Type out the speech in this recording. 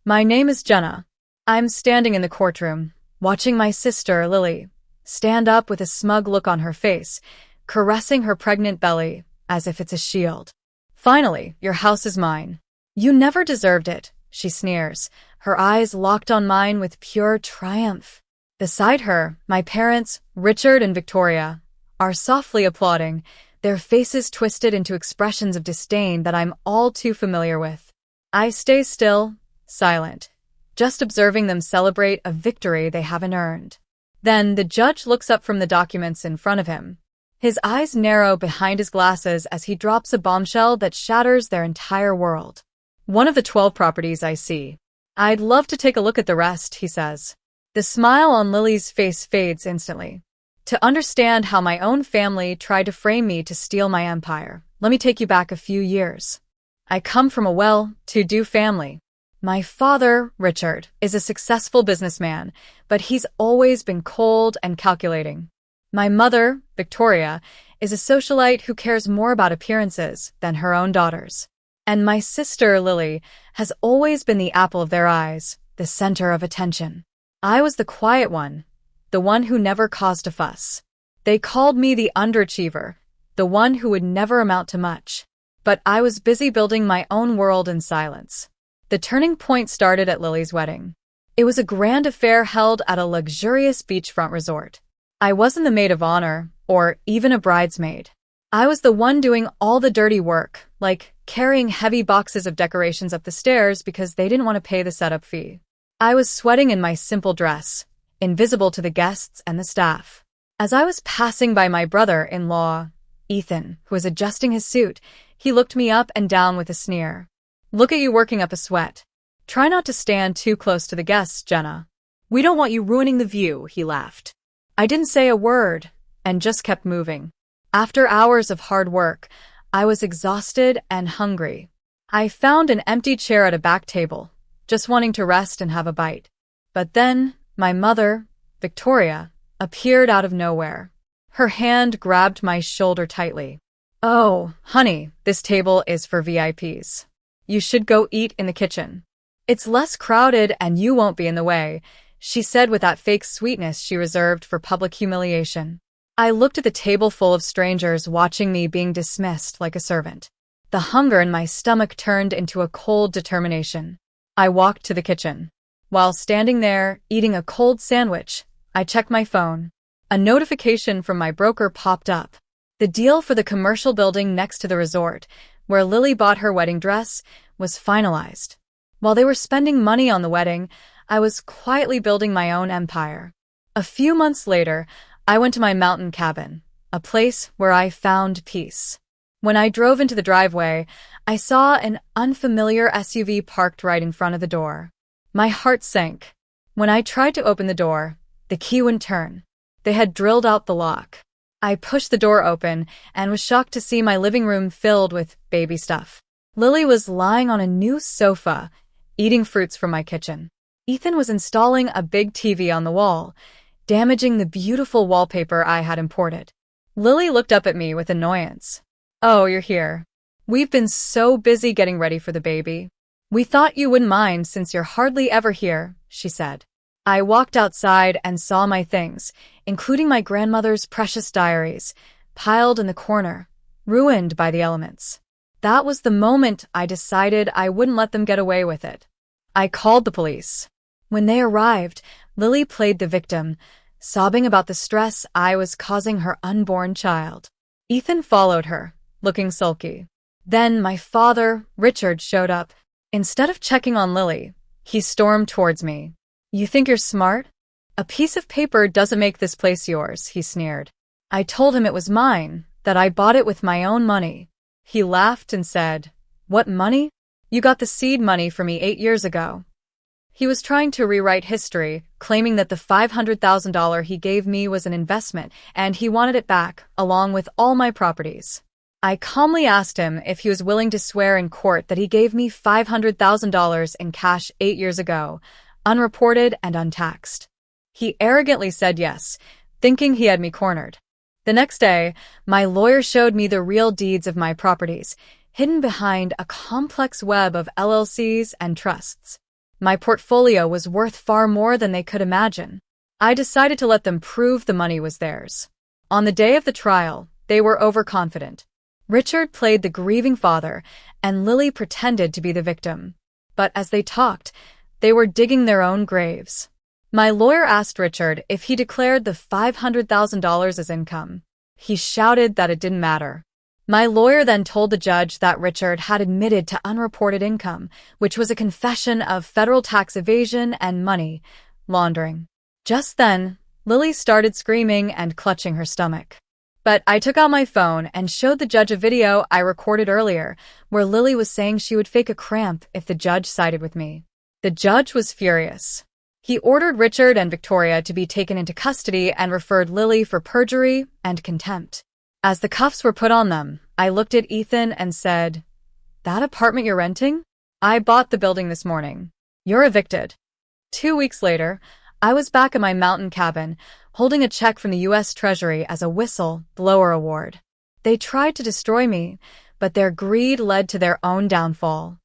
My name is Jenna. I'm standing in the courtroom, watching my sister, Lily, stand up with a smug look on her face, caressing her pregnant belly as if it's a shield. Finally, your house is mine. You never deserved it, she sneers, her eyes locked on mine with pure triumph. Beside her, my parents, Richard and Victoria, are softly applauding, their faces twisted into expressions of disdain that I'm all too familiar with. I stay still, silent, just observing them celebrate a victory they haven't earned. Then the judge looks up from the documents in front of him. His eyes narrow behind his glasses as he drops a bombshell that shatters their entire world. One of the 12 properties I see. I'd love to take a look at the rest, he says. The smile on Lily's face fades instantly. To understand how my own family tried to frame me to steal my empire, let me take you back a few years. I come from a well-to-do family. My father, Richard, is a successful businessman, but he's always been cold and calculating. My mother, Victoria, is a socialite who cares more about appearances than her own daughters. And my sister, Lily, has always been the apple of their eyes, the center of attention. I was the quiet one, the one who never caused a fuss. They called me the underachiever, the one who would never amount to much. But I was busy building my own world in silence. The turning point started at Lily's wedding. It was a grand affair held at a luxurious beachfront resort. I wasn't the maid of honor, or even a bridesmaid. I was the one doing all the dirty work, like carrying heavy boxes of decorations up the stairs because they didn't want to pay the setup fee. I was sweating in my simple dress, invisible to the guests and the staff. As I was passing by my brother-in-law, Ethan, who was adjusting his suit, he looked me up and down with a sneer. Look at you working up a sweat. Try not to stand too close to the guests, Jenna. We don't want you ruining the view, he laughed. I didn't say a word, and just kept moving. After hours of hard work, I was exhausted and hungry. I found an empty chair at a back table, just wanting to rest and have a bite. But then, my mother, Victoria, appeared out of nowhere. Her hand grabbed my shoulder tightly. Oh, honey, this table is for VIPs. You should go eat in the kitchen. It's less crowded and you won't be in the way, she said with that fake sweetness she reserved for public humiliation. I looked at the table full of strangers watching me being dismissed like a servant. The hunger in my stomach turned into a cold determination. I walked to the kitchen. While standing there, eating a cold sandwich, I checked my phone. A notification from my broker popped up. The deal for the commercial building next to the resort, where Lily bought her wedding dress, was finalized. While they were spending money on the wedding, I was quietly building my own empire. A few months later, I went to my mountain cabin, a place where I found peace. When I drove into the driveway, I saw an unfamiliar SUV parked right in front of the door. My heart sank. When I tried to open the door, the key wouldn't turn. They had drilled out the lock. I pushed the door open and was shocked to see my living room filled with baby stuff. Lily was lying on a new sofa, eating fruits from my kitchen. Ethan was installing a big TV on the wall, damaging the beautiful wallpaper I had imported. Lily looked up at me with annoyance. Oh, you're here. We've been so busy getting ready for the baby. We thought you wouldn't mind since you're hardly ever here, she said. I walked outside and saw my things, including my grandmother's precious diaries, piled in the corner, ruined by the elements. That was the moment I decided I wouldn't let them get away with it. I called the police. When they arrived, Lily played the victim, sobbing about the stress I was causing her unborn child. Ethan followed her, looking sulky. Then my father, Richard, showed up. Instead of checking on Lily, he stormed towards me. You think you're smart? A piece of paper doesn't make this place yours, he sneered. I told him it was mine, that I bought it with my own money. He laughed and said, What money? You got the seed money for me 8 years ago. He was trying to rewrite history, claiming that the $500,000 he gave me was an investment, and he wanted it back, along with all my properties. I calmly asked him if he was willing to swear in court that he gave me $500,000 in cash 8 years ago, unreported and untaxed. He arrogantly said yes, thinking he had me cornered. The next day, my lawyer showed me the real deeds of my properties, hidden behind a complex web of LLCs and trusts. My portfolio was worth far more than they could imagine. I decided to let them prove the money was theirs. On the day of the trial, they were overconfident. Richard played the grieving father, and Lily pretended to be the victim. But as they talked, they were digging their own graves. My lawyer asked Richard if he declared the $500,000 as income. He shouted that it didn't matter. My lawyer then told the judge that Richard had admitted to unreported income, which was a confession of federal tax evasion and money laundering. Just then, Lily started screaming and clutching her stomach. But I took out my phone and showed the judge a video I recorded earlier, where Lily was saying she would fake a cramp if the judge sided with me. The judge was furious. He ordered Richard and Victoria to be taken into custody and referred Lily for perjury and contempt. As the cuffs were put on them, I looked at Ethan and said, "That apartment you're renting? I bought the building this morning. You're evicted." 2 weeks later, I was back in my mountain cabin, holding a check from the U.S. Treasury as a whistle-blower award. They tried to destroy me, but their greed led to their own downfall.